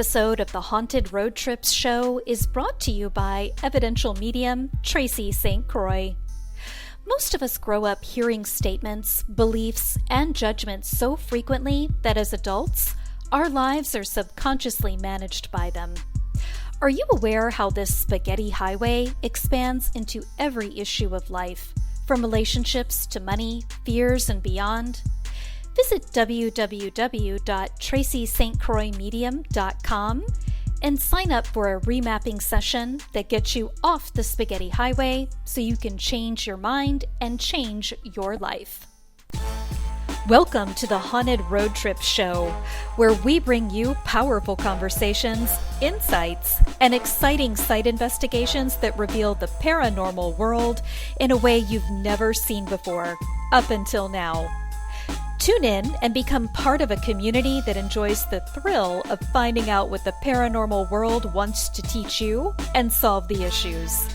episode of the Haunted Road Trips show is brought to you by evidential medium Tracy St. Croix. Most of us grow up hearing statements, beliefs, and judgments so frequently that as adults, our lives are subconsciously managed by them. Are you aware how this spaghetti highway expands into every issue of life, from relationships to money, fears, and beyond? Visit www.tracystcroixmedium.com and sign up for a remapping session that gets you off the spaghetti highway so you can change your mind and change your life. Welcome to the Haunted Road Trip Show, where we bring you powerful conversations, insights, and exciting site investigations that reveal the paranormal world in a way you've never seen before, up until now. Tune in and become part of a community that enjoys the thrill of finding out what the paranormal world wants to teach you and solve the issues.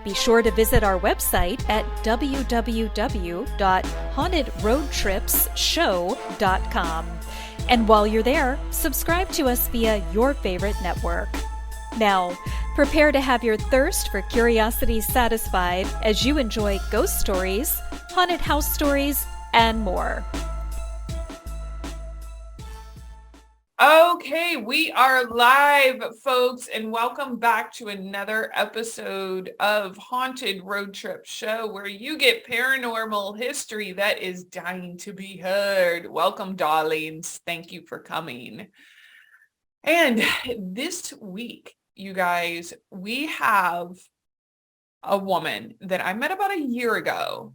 Be sure to visit our website at www.hauntedroadtripsshow.com. And while you're there, subscribe to us via your favorite network. Now, prepare to have your thirst for curiosity satisfied as you enjoy ghost stories, haunted house stories, and more. Okay, we are live, folks, and welcome back to another episode of Haunted Road Trip Show, where you get paranormal history that is dying to be heard. Welcome, darlings. Thank you for coming. And this week, you guys, we have a woman that I met about a year ago.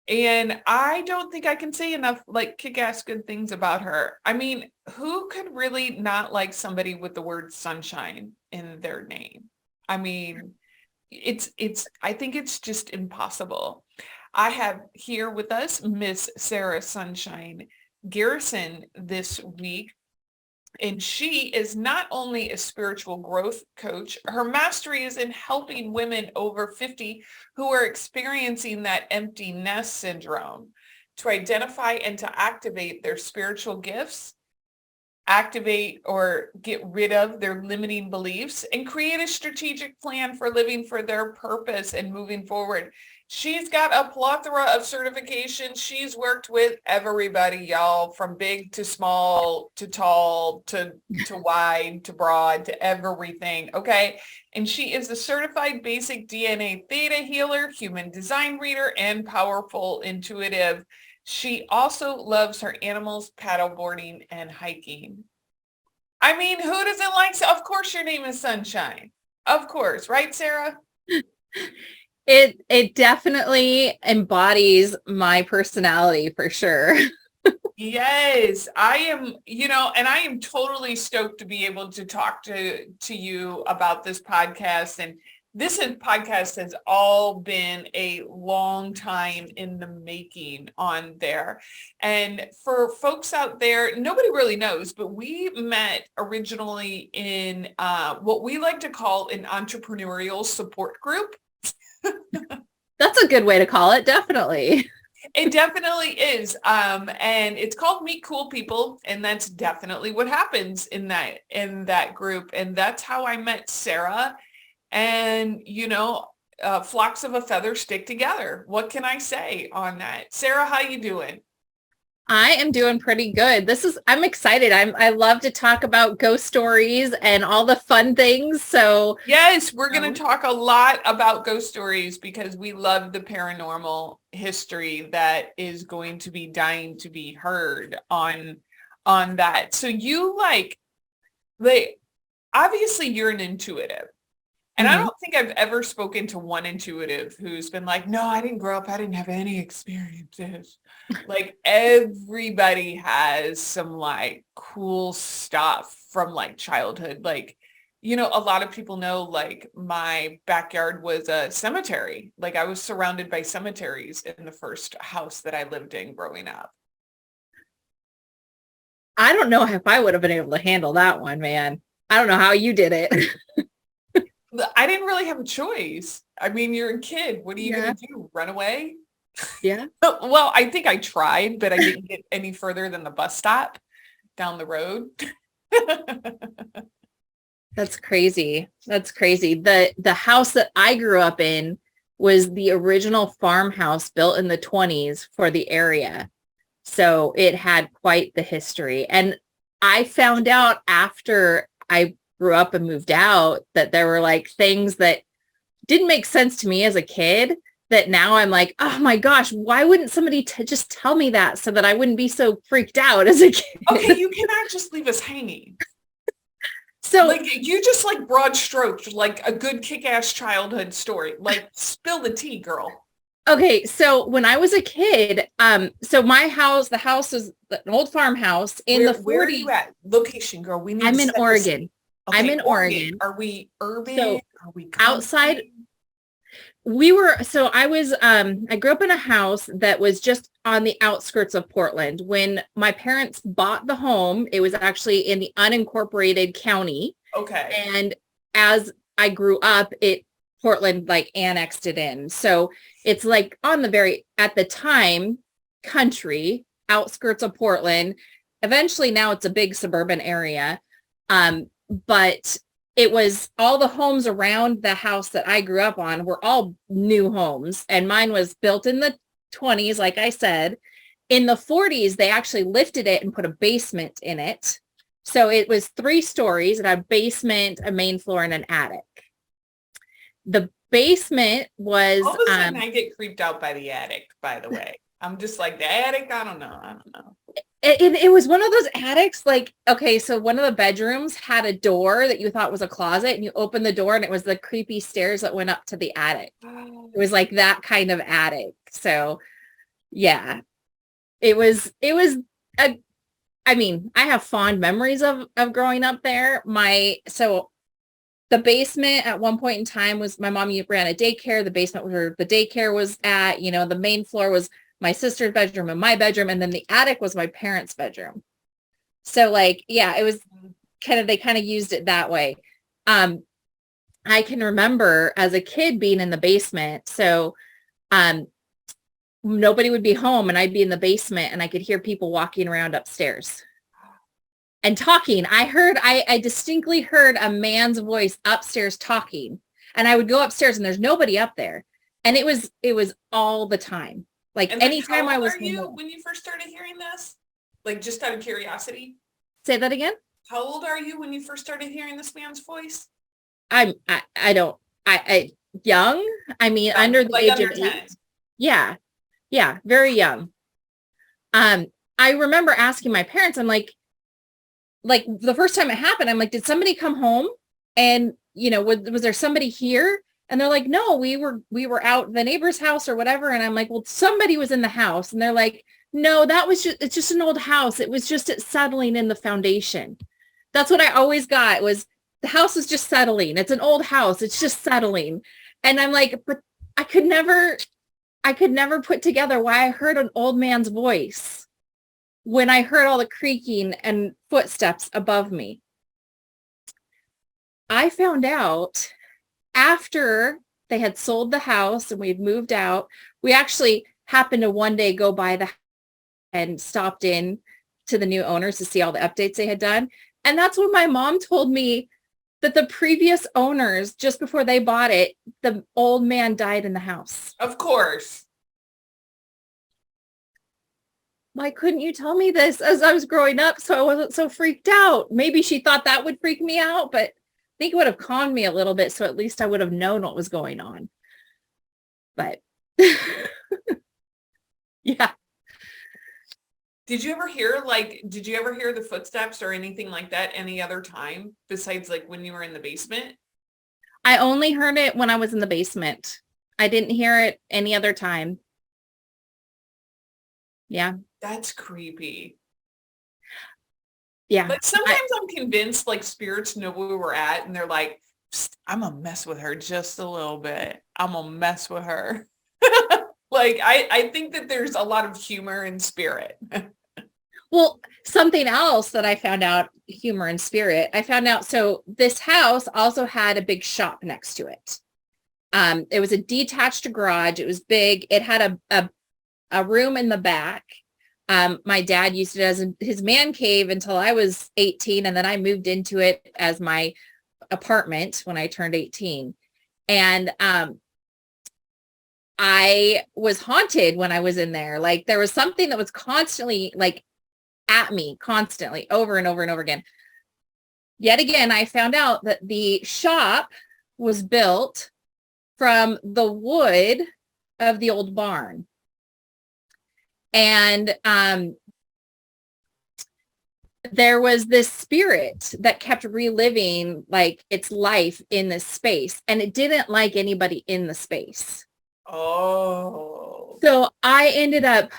And I don't think I can say enough kick-ass good things about her. I mean, who could really not like somebody with the word sunshine in their name? I mean, I think it's just impossible. I have here with us Miss Sarah Sunshine Garrison this week. And she is not only a spiritual growth coach, her mastery is in helping women over 50 who are experiencing that empty nest syndrome to identify and to activate their spiritual gifts, activate or get rid of their limiting beliefs, and create a strategic plan for living for their purpose and moving forward. She's got a plethora of certifications. She's worked with everybody, y'all, from big to small to tall to wide to broad to everything, okay? And she is a certified basic DNA theta healer, human design reader, and powerful intuitive. She also loves her animals, paddleboarding, and hiking. I mean, who doesn't like, of course your name is Sunshine. Of course, right, Sarah? It definitely embodies my personality for sure. Yes, I am, and I am totally stoked to be able to talk to you about this podcast. And this podcast has all been a long time in the making on there. And for folks out there, nobody really knows, but we met originally in what we like to call an entrepreneurial support group. That's a good way to call it, definitely. It definitely is. And it's called Meet Cool People. And that's definitely what happens in that group. And that's how I met Sarah. And, flocks of a feather stick together. What can I say on that? Sarah, how you doing? I am doing pretty good. I'm excited. I love to talk about ghost stories and all the fun things. So yes, we're going to talk a lot about ghost stories because we love the paranormal history that is going to be dying to be heard on that. So you obviously you're an intuitive. And I don't think I've ever spoken to one intuitive who's been like, no, I didn't grow up. I didn't have any experiences. Everybody has some cool stuff from childhood. A lot of people know my backyard was a cemetery. I was surrounded by cemeteries in the first house that I lived in growing up. I don't know if I would have been able to handle that one, man. I don't know how you did it. I didn't really have a choice. I mean, you're a kid. What are you going to do? Run away? Yeah. Well, I think I tried, but I didn't get any further than the bus stop down the road. That's crazy. That's crazy. The house that I grew up in was the original farmhouse built in the 20s for the area. So it had quite the history. And I found out after I grew up and moved out that there were like things that didn't make sense to me as a kid that now I'm like, oh my gosh, why wouldn't somebody just tell me that so that I wouldn't be so freaked out as a kid? Okay, you cannot just leave us hanging. So like you just like broad stroked like a good kick-ass childhood story. Like spill the tea, girl. Okay, so when I was a kid, so my house, the house was an old farmhouse in the 40s. Where are you at? Location, girl. We need I'm to in set this- Oregon. Okay, I'm in Oregon. Are we urban? So, are we country? outside? I grew up in a house that was just on the outskirts of Portland. When my parents bought the home, it was actually in the unincorporated county. Okay. And as I grew up, Portland like annexed it in. So it's like on the at the time, country, outskirts of Portland. Eventually now it's a big suburban area. But it was all the homes around the house that I grew up on were all new homes. And mine was built in the 20s, like I said. In the 40s, they actually lifted it and put a basement in it. So it was 3 stories. It had a basement, a main floor, and an attic. The basement was... All of a sudden, I get creeped out by the attic, by the way. I'm just like, the attic? I don't know. It was one of those attics, like, okay, so one of the bedrooms had a door that you thought was a closet, and you opened the door, and it was the creepy stairs that went up to the attic. It was like that kind of attic. So, yeah. I have fond memories of growing up there. The basement at one point in time was my mom ran a daycare. The basement where the daycare was at, the main floor was my sister's bedroom and my bedroom. And then the attic was my parents' bedroom. So like, yeah, it was they kind of used it that way. I can remember as a kid being in the basement. So, nobody would be home and I'd be in the basement and I could hear people walking around upstairs and talking. I distinctly heard a man's voice upstairs talking, and I would go upstairs and there's nobody up there. And it was all the time. Like anytime I was home. How old are you when you first started hearing this? Like just out of curiosity? Say that again? How old are you when you first started hearing this man's voice? Young. I mean, under the age of 8. Yeah. Yeah. Very young. I remember asking my parents, I'm like the first time it happened, I'm like, did somebody come home? And, was there somebody here? And they're like, no, we were out the neighbor's house or whatever. And I'm like, well, somebody was in the house. And they're like, no, it's just an old house. It was just settling in the foundation. That's what I always got, was the house is just settling. It's an old house. It's just settling. And I'm like, but I could never put together why I heard an old man's voice when I heard all the creaking and footsteps above me. I found out after they had sold the house and we'd moved out. We actually happened to one day go by and stopped in to the new owners to see all the updates they had done. And that's when my mom told me that the previous owners, just before they bought it, the old man died in the house. Of course. Why couldn't you tell me this as I was growing up so I wasn't so freaked out? Maybe she thought that would freak me out, but I think it would have calmed me a little bit, so at least I would have known what was going on. But yeah. Did you ever hear the footsteps or anything like that any other time besides like when you were in the basement? I only heard it when I was in the basement. I didn't hear it any other time. Yeah. That's creepy. Yeah. Like sometimes I'm convinced like spirits know where we're at and they're like, I'm gonna mess with her just a little bit. I'm gonna mess with her. Like I think that there's a lot of humor in spirit. Well, something else that I found out, humor and spirit, so this house also had a big shop next to it. It was a detached garage. It was big. It had a room in the back. My dad used it as his man cave until I was 18. And then I moved into it as my apartment when I turned 18. And I was haunted when I was in there. Like there was something that was constantly like at me constantly over and over and over again. Yet again, I found out that the shop was built from the wood of the old barn. And there was this spirit that kept reliving like its life in this space, and it didn't like anybody in the space. Oh. So I ended up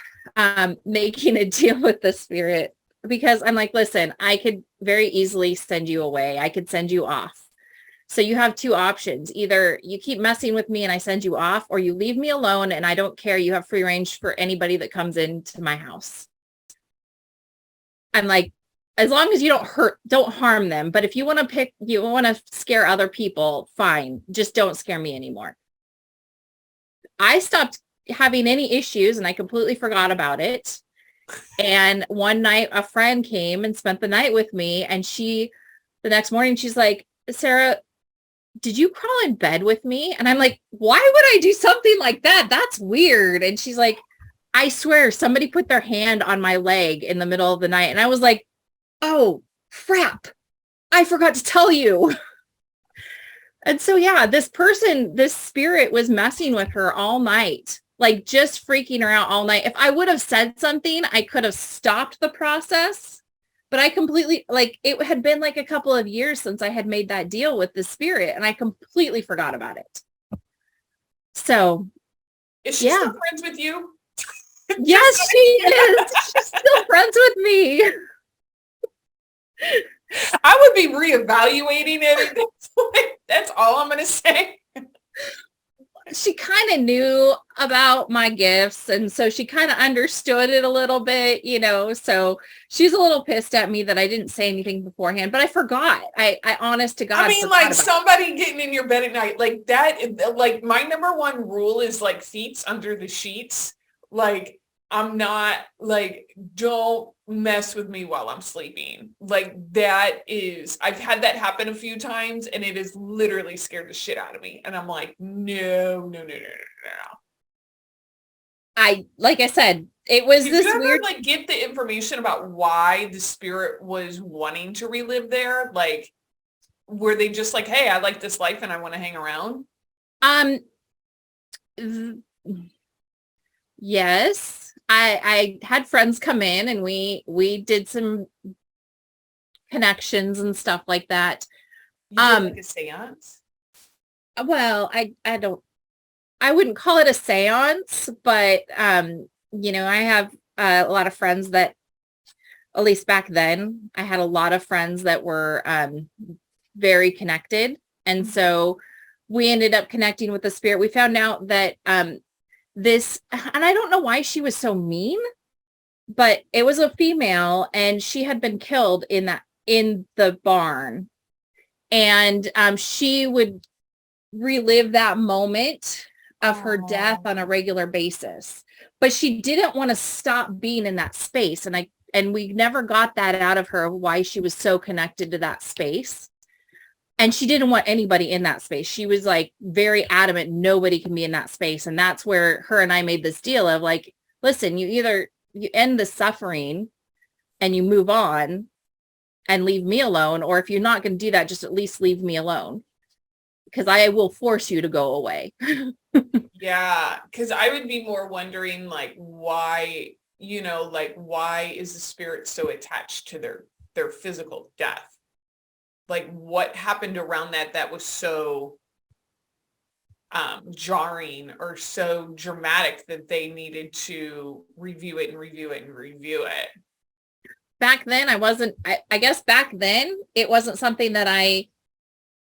making a deal with the spirit, because I'm like, listen, I could very easily send you away. I could send you off. So you have two options. Either you keep messing with me and I send you off, or you leave me alone and I don't care. You have free range for anybody that comes into my house. I'm like, as long as you don't harm them. But if you want to scare other people, fine. Just don't scare me anymore. I stopped having any issues and I completely forgot about it. And one night a friend came and spent the night with me, and the next morning she's like, Sarah, did you crawl in bed with me? And I'm like, why would I do something like that? That's weird. And she's like, I swear somebody put their hand on my leg in the middle of the night. And I was like, oh crap, I forgot to tell you. And so, yeah, this spirit was messing with her all night, like just freaking her out all night. If I would have said something, I could have stopped the process, but I completely, like, it had been like a couple of years since I had made that deal with the spirit, and I completely forgot about it. So is she still friends with you? Yes, she is. She's still friends with me. I would be reevaluating it. That's all I'm going to say. She kind of knew about my gifts, and so she kind of understood it a little bit, so she's a little pissed at me that I didn't say anything beforehand, but I forgot. I honest to God. I mean, like somebody getting in your bed at night like that, like my number one rule is like feet under the sheets. Like, I'm not like, don't mess with me while I'm sleeping. Like I've had that happen a few times, and it has literally scared the shit out of me. And I'm like, no. Like I said, it was Did this you ever, weird, like, get the information about why the spirit was wanting to relive there? Like, were they just like, hey, I like this life and I want to hang around? Yes. I had friends come in, and we did some connections and stuff like that. You did like a seance? Well, I wouldn't call it a seance, but I have a lot of friends that, at least back then, I had a lot of friends that were very connected. And so we ended up connecting with the spirit. We found out that and I don't know why she was so mean, but it was a female, and she had been killed in the barn. And she would relive that moment of her death on a regular basis, but she didn't want to stop being in that space. And we never got that out of her, why she was so connected to that space. And she didn't want anybody in that space. She was like very adamant, nobody can be in that space. And that's where her and I made this deal of like, listen, you end the suffering and you move on and leave me alone. Or if you're not going to do that, just at least leave me alone, because I will force you to go away. Yeah. Cause I would be more wondering like why, why is the spirit so attached to their physical death? Like what happened around that was so jarring or so dramatic that they needed to review it. Back then I guess back then it wasn't something that I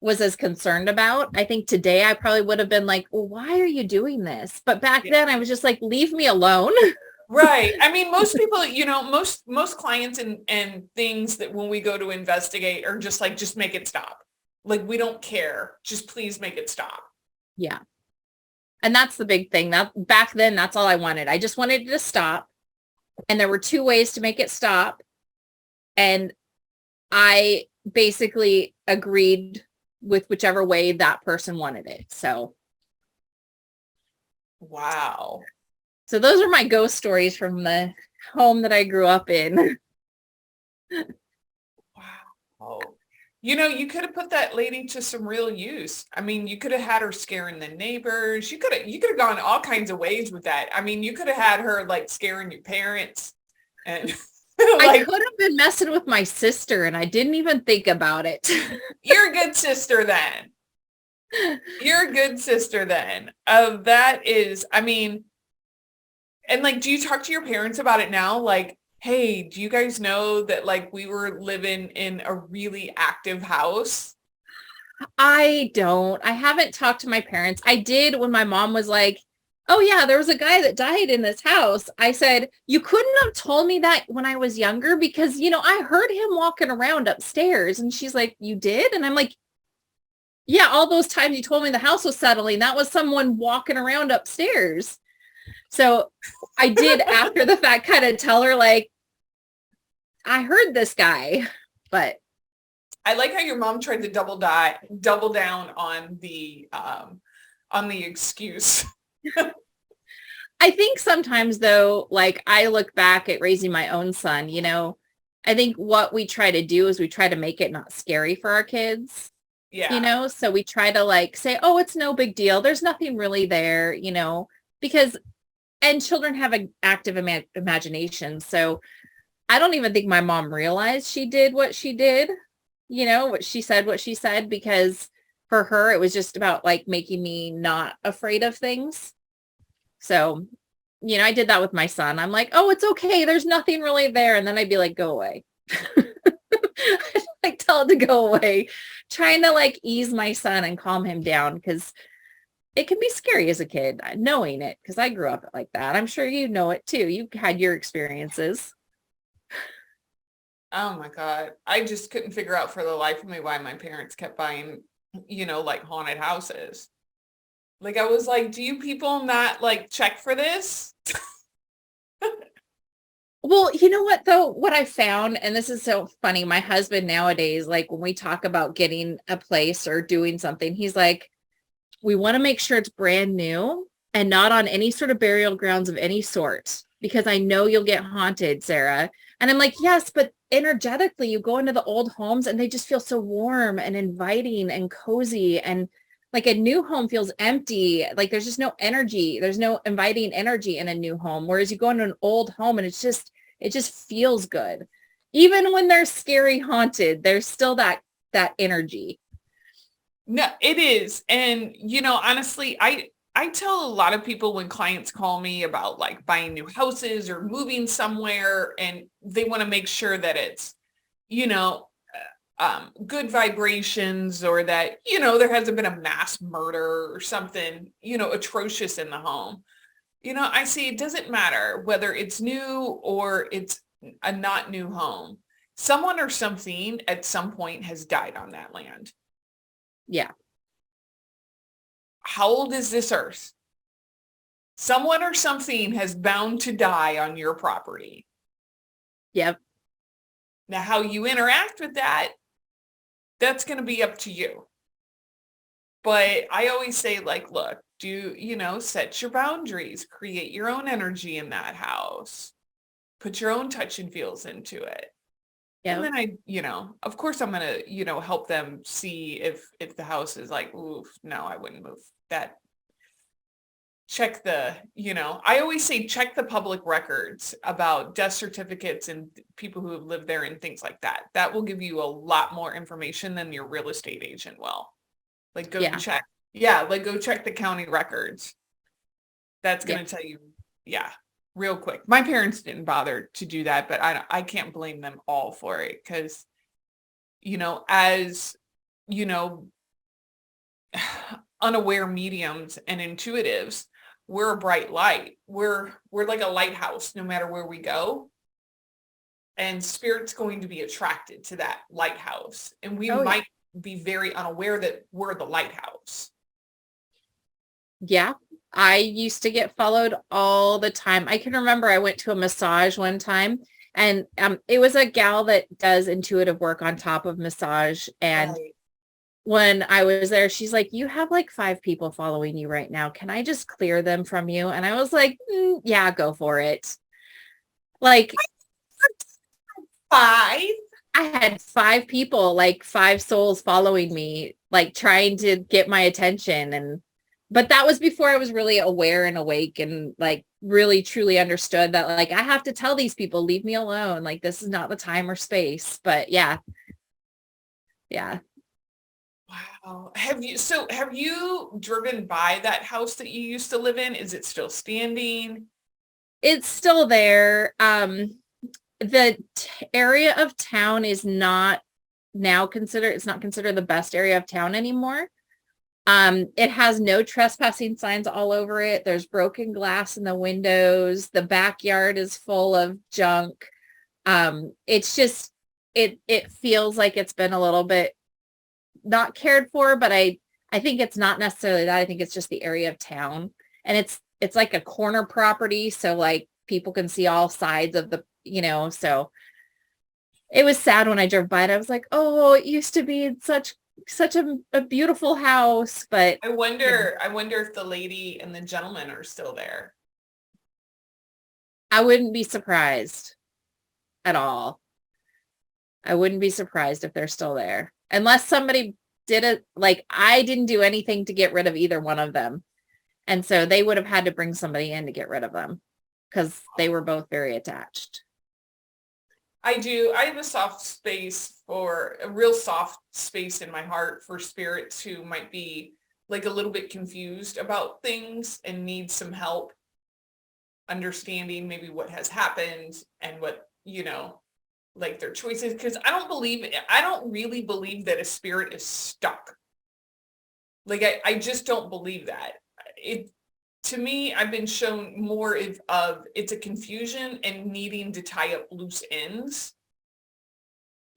was as concerned about. I think today I probably would have been like, well, why are you doing this? But back then I was just like, leave me alone. Right. I mean, most people, most clients and things that when we go to investigate are just like, just make it stop. Like, we don't care. Just please make it stop. Yeah. And that's the big thing. That back then, that's all I wanted. I just wanted it to stop. And there were two ways to make it stop. And I basically agreed with whichever way that person wanted it. So. Wow. So those are my ghost stories from the home that I grew up in. Wow. You could have put that lady to some real use. I mean, you could have had her scaring the neighbors. You could have gone all kinds of ways with that. I mean, you could have had her like scaring your parents and I could have been messing with my sister and I didn't even think about it. You're a good sister then. You're a good sister then. That is, I mean, and like, do you talk to your parents about it now? Like, hey, do you guys know that like we were living in a really active house? I don't. I haven't talked to my parents. I did when my mom was like, oh yeah, there was a guy that died in this house. I said, you couldn't have told me that when I was younger because, I heard him walking around upstairs. And she's like, you did? And I'm like, yeah, all those times you told me the house was settling, that was someone walking around upstairs. So I did after the fact kind of tell her like, I heard this guy, but. I like how your mom tried to double down on the excuse. I think sometimes though, like I look back at raising my own son, I think what we try to do is we try to make it not scary for our kids. Yeah. So we try to like say, oh, it's no big deal. There's nothing really there, because, and children have an active imagination. So I don't even think my mom realized she did what she did, what she said, because for her, it was just about like making me not afraid of things. So, I did that with my son. I'm like, oh, it's okay. There's nothing really there. And then I'd be like, go away. Like tell it to go away, trying to like ease my son and calm him down because it can be scary as a kid knowing it because I grew up like that. I'm sure you know it too. You had your experiences. Oh my God. I just couldn't figure out for the life of me why my parents kept buying, like haunted houses. Like I was like, do you people not like check for this? Well, you know what though, what I found, and this is so funny, my husband nowadays, like when we talk about getting a place or doing something, he's like, we want to make sure it's brand new and not on any sort of burial grounds of any sort, because I know you'll get haunted, Sarah. And I'm like, yes, but energetically you go into the old homes and they just feel so warm and inviting and cozy, and like a new home feels empty. Like there's just no energy. There's no inviting energy in a new home. Whereas you go into an old home and it just feels good. Even when they're scary haunted, there's still that energy. No, it is. And, honestly, I tell a lot of people when clients call me about like buying new houses or moving somewhere and they want to make sure that it's, good vibrations or that, there hasn't been a mass murder or something, atrocious in the home. I see it doesn't matter whether it's new or it's a not new home. Someone or something at some point has died on that land. Yeah. How old is this earth? Someone or something has bound to die on your property. Yep. Now, how you interact with that's going to be up to you. But I always say, like, look, set your boundaries, create your own energy in that house, put your own touch and feels into it. Yeah. And then of course I'm going to, help them see if the house is like, oof, no, I wouldn't move that. Check I always say, check the public records about death certificates and people who have lived there and things like that. That will give you a lot more information than your real estate agent will. Like go check. Yeah. Like go check the county records. That's going to tell you. Yeah. Real quick. My parents didn't bother to do that, but I can't blame them all for it because, as, unaware mediums and intuitives, we're a bright light. We're like a lighthouse no matter where we go. And spirit's going to be attracted to that lighthouse. And we might be very unaware that we're the lighthouse. Yeah. I used to get followed all the time. I can remember I went to a massage one time and it was a gal that does intuitive work on top of massage. And when I was there, she's like, you have like 5 people following you right now. Can I just clear them from you? And I was like, yeah, go for it. Like 5? I had 5 people, like 5 souls following me, like trying to get my attention. But that was before I was really aware and awake and like really truly understood that like I have to tell these people, leave me alone. Like this is not the time or space. But yeah. Yeah. Wow. Have you driven by that house that you used to live in? Is it still standing? It's still there. The area of town is not now considered, it's not considered the best area of town anymore. It has no trespassing signs all over it. There's broken glass in the windows. The backyard is full of junk. It's just, it feels like it's been a little bit not cared for, but I think it's not necessarily that. I think it's just the area of town, and it's like a corner property. So like people can see all sides of the, so it was sad when I drove by it. I was like, oh, it used to be such a beautiful house, but I wonder if the lady and the gentleman are still there. I wouldn't be surprised at all. I wouldn't be surprised if they're still there, unless somebody did it. Like I didn't do anything to get rid of either one of them. And so they would have had to bring somebody in to get rid of them because they were both very attached. I do. I have a real soft space in my heart for spirits who might be like a little bit confused about things and need some help understanding maybe what has happened and what, like their choices. Because I don't really believe that a spirit is stuck. Like I just don't believe that. To me, I've been shown more of it's a confusion and needing to tie up loose ends.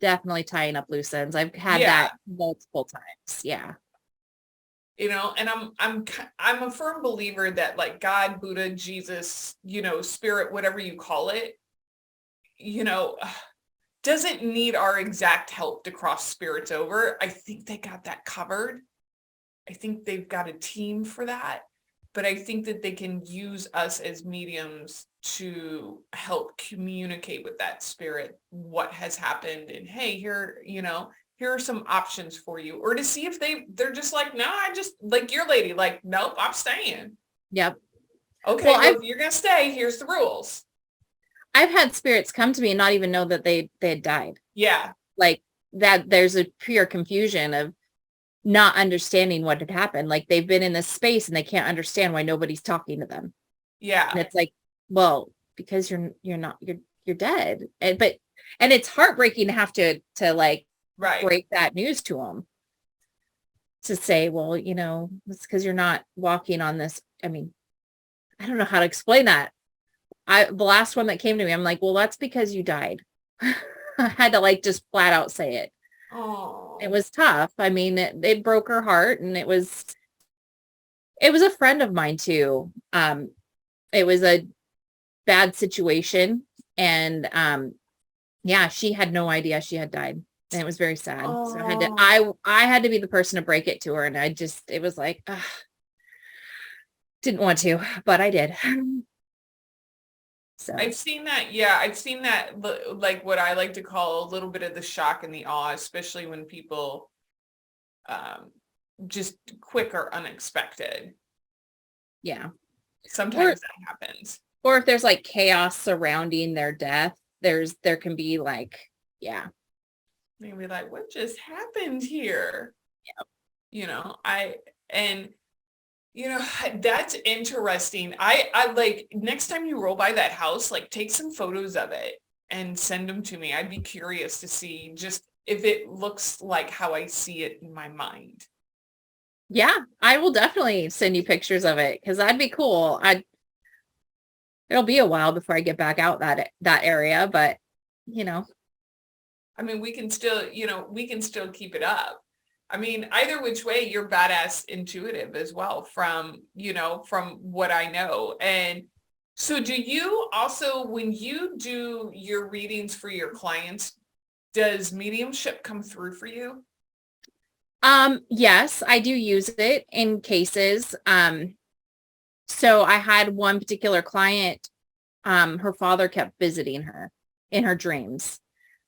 Definitely tying up loose ends. I've had that multiple times. Yeah. And I'm a firm believer that like God, Buddha, Jesus, spirit, whatever you call it, doesn't need our exact help to cross spirits over. I think they got that covered. I think they've got a team for that. But I think that they can use us as mediums to help communicate with that spirit what has happened, and hey, here are some options for you, or to see if they're just like, no, I just like your lady, like, nope, I'm staying. Yep. Okay, well, if you're gonna stay, here's the rules. I've had spirits come to me and not even know that they had died. Yeah. Like that there's a pure confusion of not understanding what had happened. Like they've been in this space and they can't understand why nobody's talking to them. Yeah. And it's like, well, because you're dead. And it's heartbreaking to have to like break that news to them. To say, well, it's because you're not walking on this. I mean, I don't know how to explain that. The last one that came to me, I'm like, well, that's because you died. I had to like just flat out say it. Oh, it was tough. I mean, it broke her heart, and it was a friend of mine too. It was a bad situation, and yeah, she had no idea she had died, and it was very sad. Oh. So I had to be the person to break it to her, and it was like, didn't want to, but I did. So I've seen that. Yeah, I've seen that, like what I like to call a little bit of the shock and the awe, especially when people just quick or unexpected. Yeah. Sometimes that happens. Or if there's like chaos surrounding their death, there can be like, yeah. Maybe like, what just happened here? Yeah. That's interesting. I like, next time you roll by that house, like take some photos of it and send them to me. I'd be curious to see just if it looks like how I see it in my mind. Yeah, I will definitely send you pictures of it because that'd be cool. It'll be a while before I get back out that area, but I mean, we can still keep it up. I mean, either which way, you're badass intuitive as well from what I know. And so do you also, when you do your readings for your clients, does mediumship come through for you? Yes, I do use it in cases. So I had one particular client, her father kept visiting her in her dreams.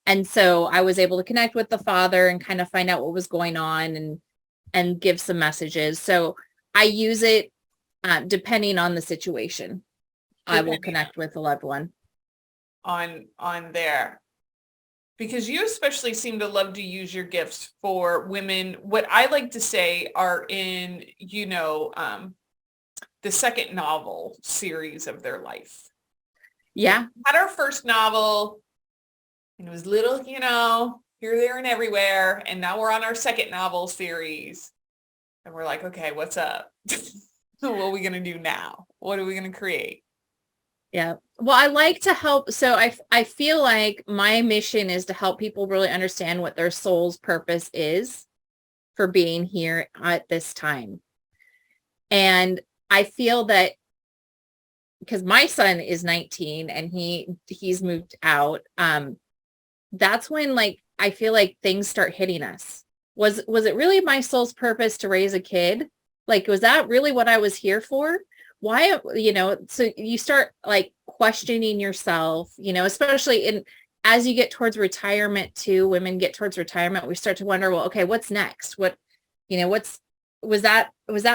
And so I was able to connect with the father and kind of find out what was going on and give some messages. So I use it depending on the situation. I will connect with a loved one. On there. Because you especially seem to love to use your gifts for women. What I like to say are in, the second novel series of their life. Yeah. We had our first novel and it was little, here, there, and everywhere. And now we're on our second novel series. And we're like, okay, what's up? What are we going to do now? What are we going to create? Yeah. Well, I like to help. So I feel like my mission is to help people really understand what their soul's purpose is for being here at this time. And I feel that because my son is 19 and he's moved out, that's when I feel like things start hitting us. Was it really my soul's purpose to raise a kid? Was that really what I was here for? Why, so you start questioning yourself, especially as you get towards retirement too, women get towards retirement, we start to wonder, well, okay, what's next? Was that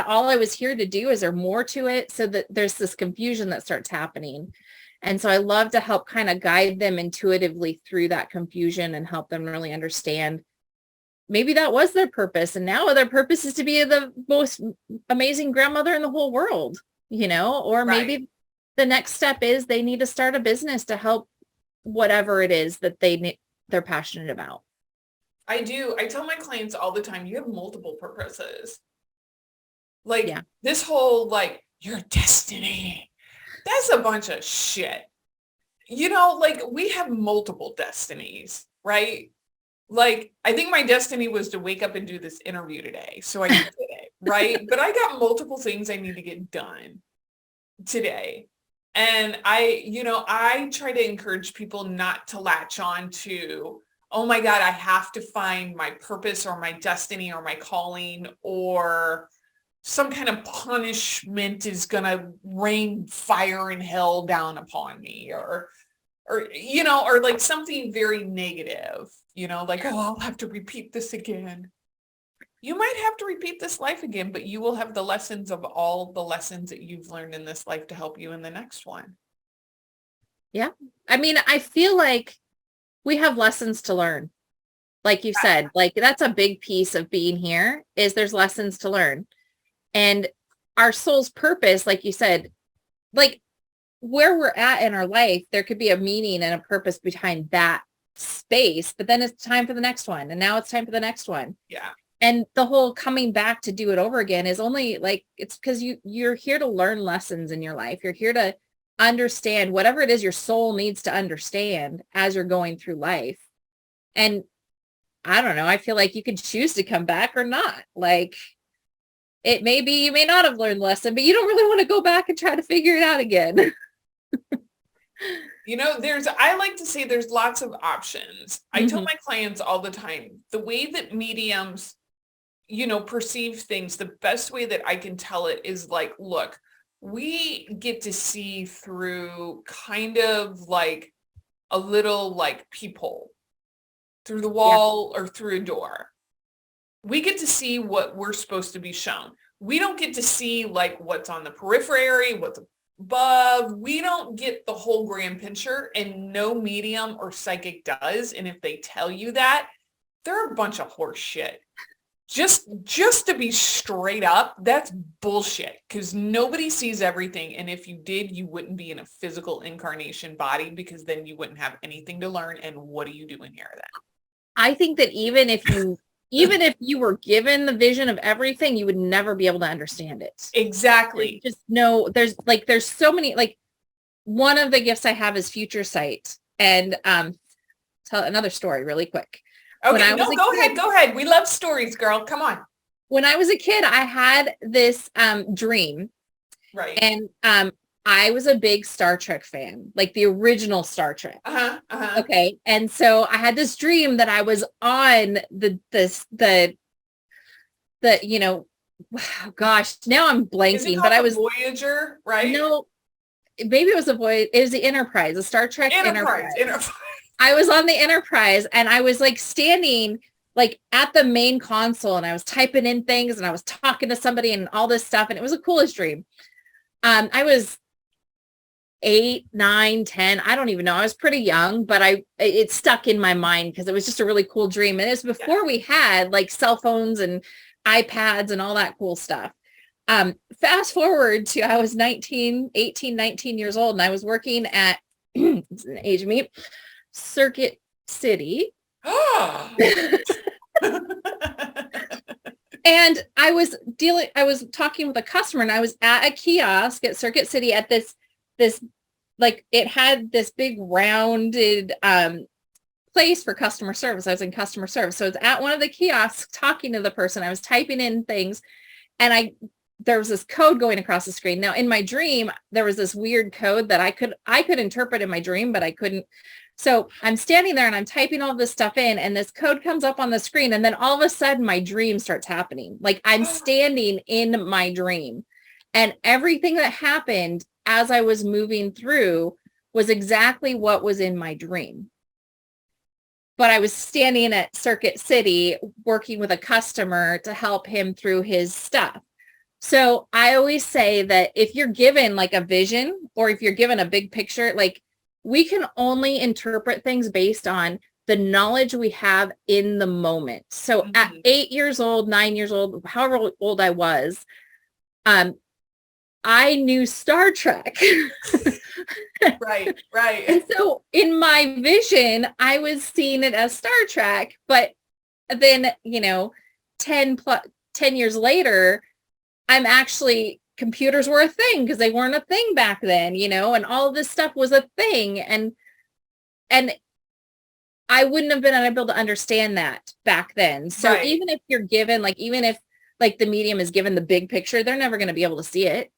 all I was here to do? Is there more to it? So that there's this confusion that starts happening. And so I love to help kind of guide them intuitively through that confusion and help them really understand maybe that was their purpose. And now their purpose is to be the most amazing grandmother in the whole world, or maybe the next step is they need to start a business to help whatever it is that they're passionate about. I do. I tell my clients all the time, you have multiple purposes. This whole, your destiny, that's a bunch of shit. We have multiple destinies, right? I think my destiny was to wake up and do this interview today. So I did it, right? But I got multiple things I need to get done today. And I try to encourage people not to latch on to, oh my God, I have to find my purpose or my destiny or my calling, or some kind of punishment is going to rain fire and hell down upon me, or something very negative, oh, I'll have to repeat this again. You might have to repeat this life again, but you will have the lessons of all the lessons that you've learned in this life to help you in the next one. Yeah. I mean, I feel like we have lessons to learn. Like you said, that's a big piece of being here is there's lessons to learn. And our soul's purpose, like you said, where we're at in our life, there could be a meaning and a purpose behind that space, but then it's time for the next one. And now it's time for the next one. Yeah. And the whole coming back to do it over again is only it's because you're here to learn lessons in your life. You're here to understand whatever it is your soul needs to understand as you're going through life. And I don't know, I feel like you can choose to come back or not. It may be, you may not have learned the lesson, but you don't really want to go back and try to figure it out again. I like to say there's lots of options. I tell my clients all the time, the way that mediums, perceive things, the best way that I can tell it is look, we get to see through kind of a little peephole through the wall or through a door. We get to see what we're supposed to be shown. We don't get to see what's on the periphery, what's above. We don't get the whole grand picture, and no medium or psychic does. And if they tell you that, they're a bunch of horse shit. Just to be straight up, that's bullshit, because nobody sees everything. And if you did, you wouldn't be in a physical incarnation body, because then you wouldn't have anything to learn. And what are you doing here then? I think that even if you were given the vision of everything, you would never be able to understand it. Exactly. Just know there's so many, one of the gifts I have is future sight. And tell another story really quick. Okay, go ahead. We love stories, girl. Come on. When I was a kid, I had this dream. Right. And I was a big Star Trek fan, the original Star Trek. Okay. And so I had this dream that I was on the gosh, now I'm blanking, but I was Voyager, right? No, maybe it was it was the Enterprise, the Star Trek Enterprise. I was on the Enterprise and I was like standing like at the main console and I was typing in things and I was talking to somebody and all this stuff. And it was the coolest dream. I was 8, 9, 10. I don't even know. I was pretty young, but it stuck in my mind because it was just a really cool dream. And it was before we had like cell phones and iPads and all that cool stuff. Fast forward to, I was 18, 19 years old and I was working at, it's an age of me, Circuit City. And I was talking with a customer and I was at a kiosk at Circuit City at this, like it had this big rounded, place for customer service. I was in customer service. So I was at one of the kiosks talking to the person. I was typing in things and there was this code going across the screen. Now in my dream, there was this weird code that I could interpret in my dream, but I couldn't. So I'm standing there and I'm typing all this stuff in and this code comes up on the screen. And then all of a sudden my dream starts happening. Like I'm standing in my dream and everything that happened as I was moving through was exactly what was in my dream. But I was standing at Circuit City working with a customer to help him through his stuff. So I always say that if you're given like a vision or if you're given a big picture, like we can only interpret things based on the knowledge we have in the moment. So at 8 years old, 9 years old, however old I was, I knew Star Trek. Right. And so in my vision, I was seeing it as Star Trek, but then, 10 years later, I'm actually, computers were a thing because they weren't a thing back then, and all of this stuff was a thing. And I wouldn't have been able to understand that back then. So even if you're given, even if the medium is given the big picture, they're never going to be able to see it.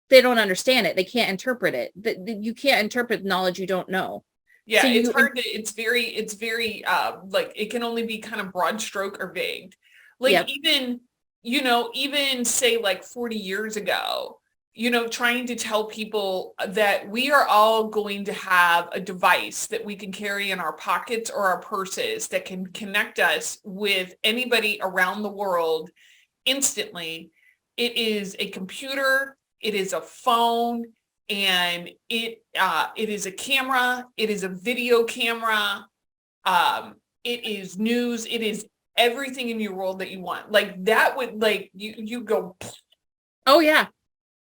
They don't understand it. They can't interpret it. You can't interpret knowledge you don't know. Yeah, so it's hard to, it's very, it can only be kind of broad stroke or vague. Even say 40 years ago, trying to tell people that we are all going to have a device that we can carry in our pockets or our purses that can connect us with anybody around the world instantly. It is a computer. It is a phone, and it is a camera. It is a video camera. It is news. It is everything in your world that you want. Like that would you go. Oh yeah.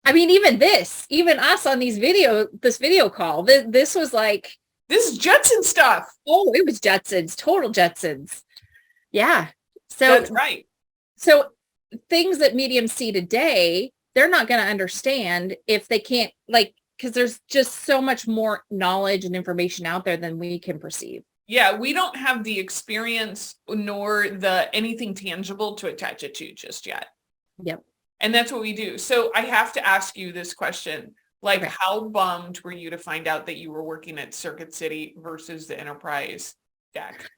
I mean, even us on this video call, this was like, this is Jetson stuff. Oh, it was Jetsons, total Jetsons. Yeah. So that's right. So things that mediums see today, they're not going to understand if they can't, because there's just so much more knowledge and information out there than we can perceive. Yeah, we don't have the experience nor the anything tangible to attach it to just yet. Yep. And that's what we do. So I have to ask you this question. Okay. How bummed were you to find out that you were working at Circuit City versus the Enterprise deck?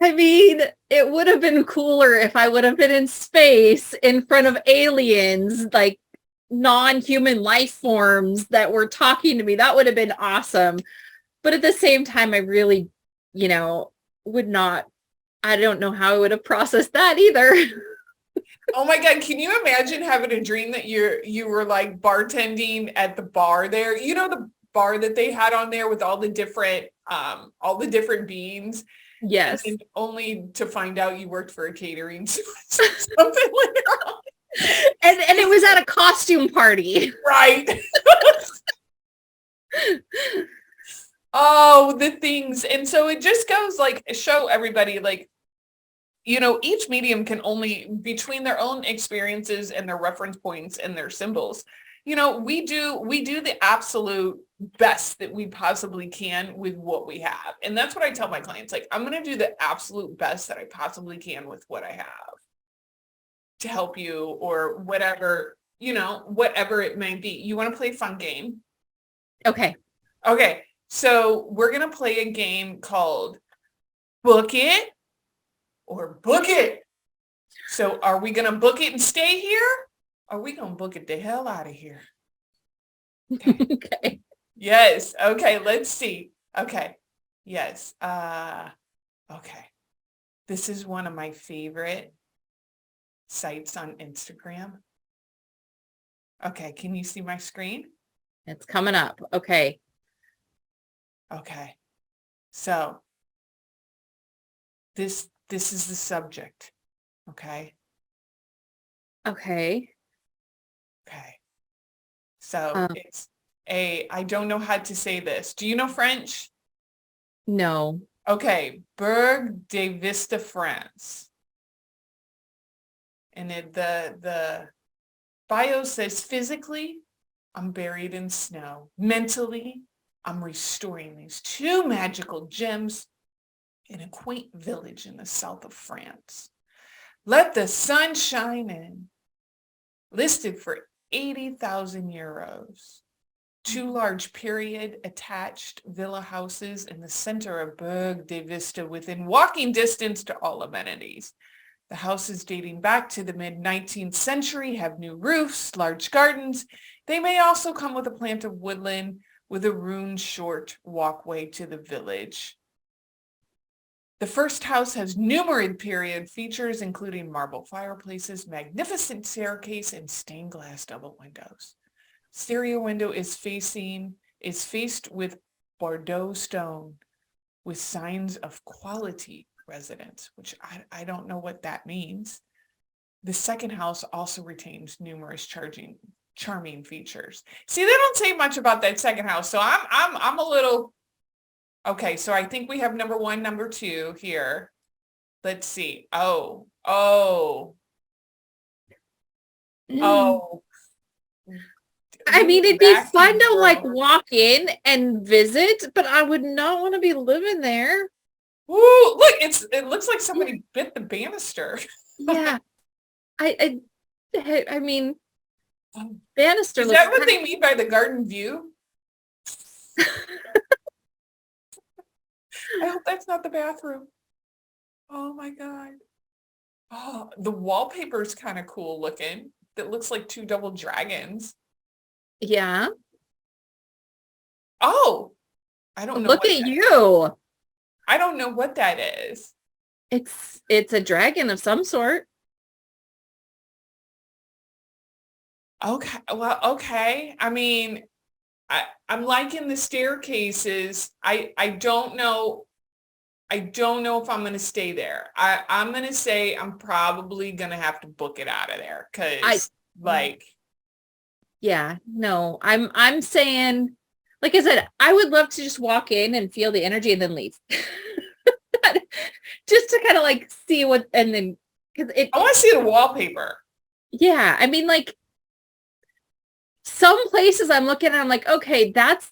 I mean, it would have been cooler if I would have been in space in front of aliens, like non-human life forms that were talking to me. That would have been awesome. But at the same time, I really, would not, I don't know how I would have processed that either. Oh my God. Can you imagine having a dream that you were bartending at the bar there? The bar that they had on there with all the different beans. Yes. And only to find out you worked for a catering something later on. And it was at a costume party. Right. Oh, the things. And so it just goes show everybody each medium can only, between their own experiences and their reference points and their symbols, we do the absolute best that we possibly can with what we have. And that's what I tell my clients. I'm going to do the absolute best that I possibly can with what I have to help you, or whatever, whatever it may be. You want to play a fun game? Okay. So we're going to play a game called Book It or Book It. So are we going to book it and stay here? Or are we going to book it the hell out of here? Okay. Okay. Yes. Okay. Let's see. Okay. Yes. Okay. This is one of my favorite sites on Instagram. Okay. Can you see my screen? It's coming up. Okay. Okay. So this is the subject. Okay. Okay. Okay. So it's I don't know how to say this. Do you know French? No. Okay. Berg de Vista, France. And the bio says, physically, I'm buried in snow. Mentally, I'm restoring these two magical gems in a quaint village in the south of France. Let the sun shine in. Listed for 80,000 euros. Two large period attached villa houses in the center of Berg de Vista within walking distance to all amenities. The houses dating back to the mid-19th century have new roofs, large gardens. They may also come with a plant of woodland with a ruined short walkway to the village. The first house has numerous period features, including marble fireplaces, magnificent staircase, and stained glass double windows. Exterior window is faced with Bordeaux stone with signs of quality residence, which I don't know what that means. The second house also retains numerous charming features. See, they don't say much about that second house, so I'm a little okay. So I think we have number one, number two here. Let's see. Oh. I mean, it'd be fun to like walk in and visit, but I would not want to be living there. Ooh, look, it looks like somebody bit the banister. Yeah. I mean, banister. Is that what they mean by the garden view? I hope that's not the bathroom. Oh my God. Oh, the wallpaper is kind of cool looking. It looks like two double dragons. Yeah. Oh, I don't know. Look at you. I don't know what that is. It's a dragon of some sort. Okay. Well, okay. I mean, I'm liking the staircases. I don't know. I don't know if I'm going to stay there. I'm going to say I'm probably going to have to book it out of there because yeah, no, I'm saying, like I said, I would love to just walk in and feel the energy and then leave. Just to kind of like see what, and then, because I want to see the wallpaper. Yeah. I mean, like some places I'm looking at, I'm like, okay, that's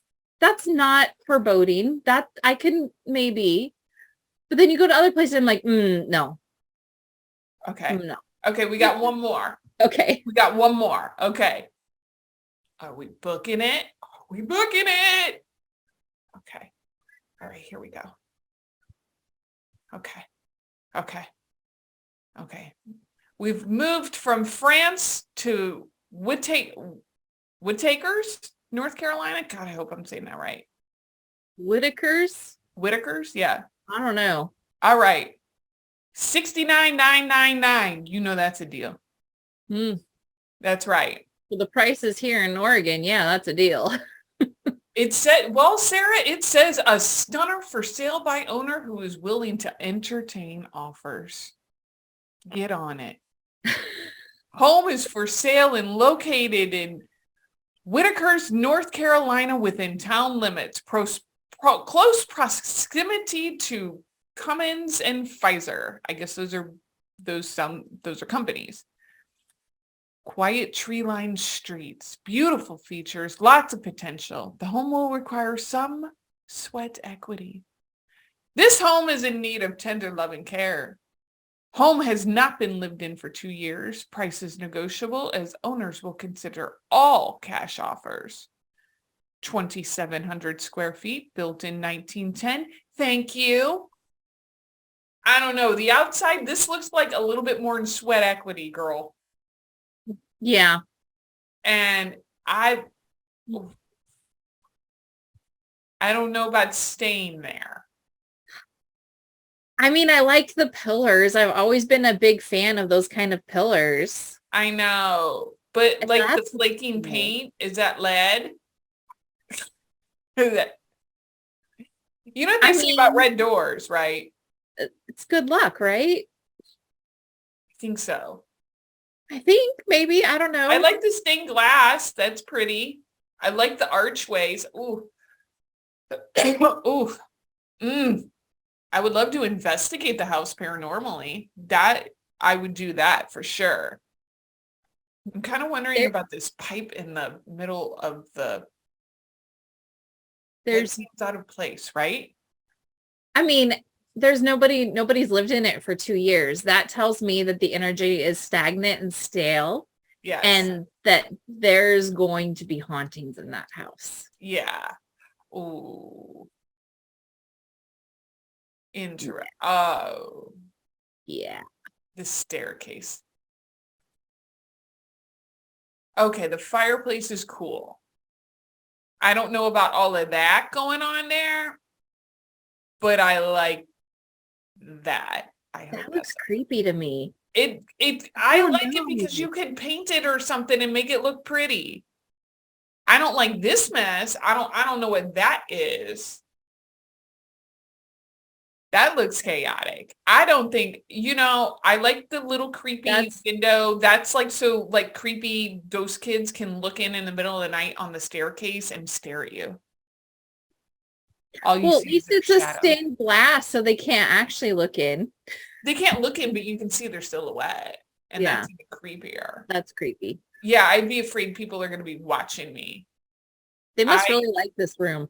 not foreboding. That I can maybe, but then you go to other places, I'm like, no. Okay. No. Okay. We got one more. Okay. We got one more. Okay. Are we booking it? Are we booking it? Okay. All right, here we go. Okay. We've moved from France to Whittakers, North Carolina. God, I hope I'm saying that right. Whittakers, yeah. I don't know. All right. $69,999. You know that's a deal. That's right. Well, the prices here in Oregon, yeah, that's a deal. It said, well, Sarah, it says a stunner for sale by owner who is willing to entertain offers. Get on it. Home is for sale and located in Whittakers, North Carolina, within town limits. Close proximity to Cummins and Pfizer. I guess those are companies. Quiet tree-lined streets, beautiful features, lots of potential. The home will require some sweat equity. This home is in need of tender love and care. Home has not been lived in for 2 years. Price is negotiable as owners will consider all cash offers. 2,700 square feet, built in 1910. Thank you. I don't know. The outside, this looks like a little bit more in sweat equity, girl. Yeah. And I don't know about staying there. I mean, I liked the pillars. I've always been a big fan of those kind of pillars. I know. But like the That's flaking cool. paint, is that lead? You know what they say about red doors, right? It's good luck, right? I think so. I think maybe, I don't know. I like the stained glass. That's pretty. I like the archways. Ooh. Ooh. I would love to investigate the house paranormally. That I would do that for sure. I'm kind of wondering about this pipe in the middle of the. It seems out of place, right? I mean, nobody's lived in it for 2 years. That tells me that the energy is stagnant and stale. Yes. And that there's going to be hauntings in that house. Yeah. Ooh. Interesting. Oh. Yeah. The staircase. Okay, the fireplace is cool. I don't know about all of that going on there, but I like that. That looks creepy to me. I like it because you can paint it or something and make it look pretty. I don't like this mess. I don't know what that is. That looks chaotic. I don't think, I like the little creepy window. That's like, so like creepy. Those kids can look in the middle of the night on the staircase and stare at you. Well, at least it's a stained glass, so they can't actually look in. They can't look in, but you can see their silhouette. And that's even creepier. That's creepy. Yeah, I'd be afraid people are going to be watching me. They must really like this room.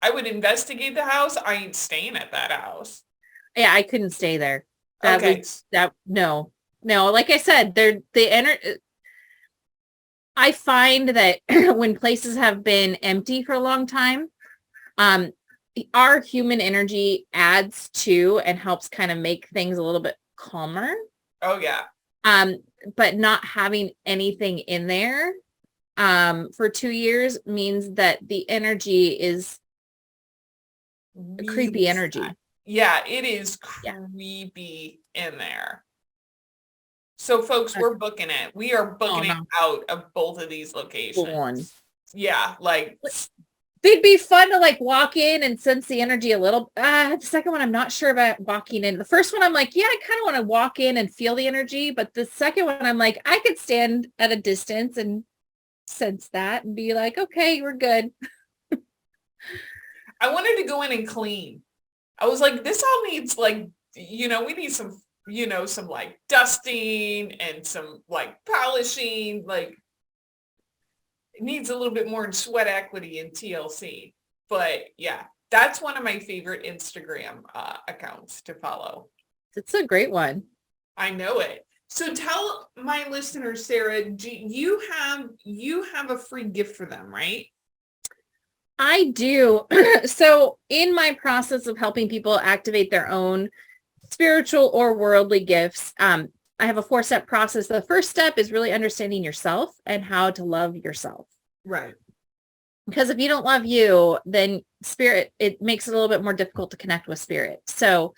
I would investigate the house. I ain't staying at that house. Yeah, I couldn't stay there. No. Like I said, I find that when places have been empty for a long time, our human energy adds to and helps kind of make things a little bit calmer. Oh yeah. But not having anything in there for 2 years means that the energy is creepy energy. Yeah, it is creepy in there. So folks, we're booking it. We are booking it out of both of these locations. Yeah, like they'd be fun to like walk in and sense the energy a little. The second one, I'm not sure about walking in. The first one, I'm like, yeah, I kind of want to walk in and feel the energy. But the second one, I'm like, I could stand at a distance and sense that and be like, okay, we're good. I wanted to go in and clean. I was like, this all needs like, we need some, some like dusting and some like polishing, like it needs a little bit more in sweat equity and TLC. But yeah, that's one of my favorite Instagram accounts to follow. It's a great one. I know it. So tell my listeners, Sarah, you have a free gift for them, right? I do. So in my process of helping people activate their own spiritual or worldly gifts, I have a 4-step process. The first step is really understanding yourself and how to love yourself. Right. Because if you don't love you, then spirit, it makes it a little bit more difficult to connect with spirit. So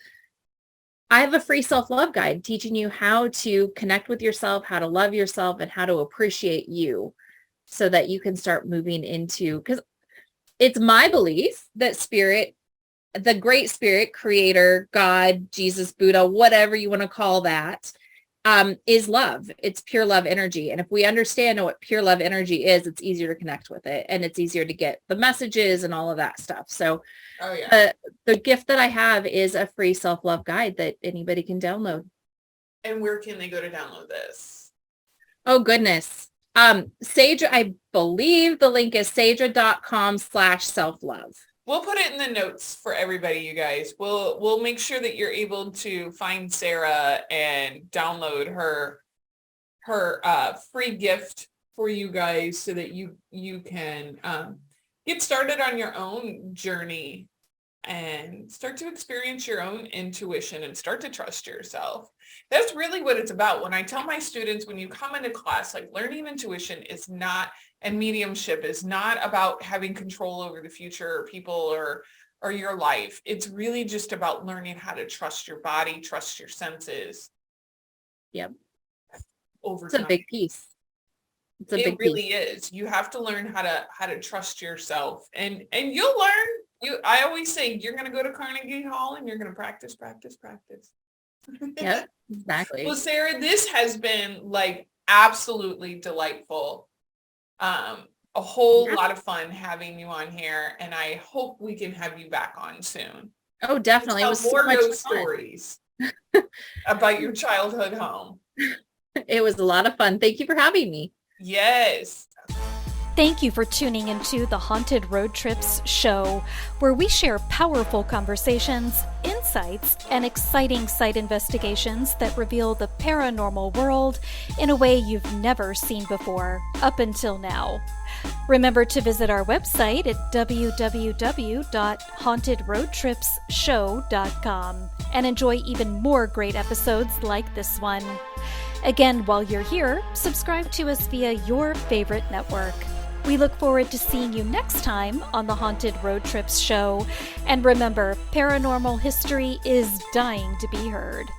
I have a free self-love guide teaching you how to connect with yourself, how to love yourself, and how to appreciate you so that you can start moving into, because it's my belief that spirit, the great spirit, creator, God, Jesus, Buddha, whatever you want to call that, is love. It's pure love energy. And if we understand what pure love energy is, it's easier to connect with it. And it's easier to get the messages and all of that stuff. So the gift that I have is a free self-love guide that anybody can download. And where can they go to download this? Oh, goodness. Sage, I believe the link is sadra.com/self-love. We'll put it in the notes for everybody, you guys. We'll make sure that you're able to find Sarah and download her free gift for you guys so that you can get started on your own journey and start to experience your own intuition and start to trust yourself. That's really what it's about. When I tell my students, when you come into class, like learning intuition is not, and mediumship is not about having control over the future or people or your life. It's really just about learning how to trust your body, trust your senses. Yep. Over time. It's a big piece. It really is. You have to learn how to trust yourself, and you'll learn. I always say you're going to go to Carnegie Hall and you're going to practice. Yeah, exactly. Well, Sarah, this has been like absolutely delightful. A whole lot of fun having you on here, and I hope we can have you back on soon. Oh, definitely. It was more so much fun. Stories about your childhood home. It was a lot of fun. Thank you for having me. Yes. Thank you for tuning into the Haunted Road Trips show, where we share powerful conversations, insights, and exciting site investigations that reveal the paranormal world in a way you've never seen before, up until now. Remember to visit our website at www.hauntedroadtripsshow.com and enjoy even more great episodes like this one. Again, while you're here, subscribe to us via your favorite network. We look forward to seeing you next time on the Haunted Road Trips show. And remember, paranormal history is dying to be heard.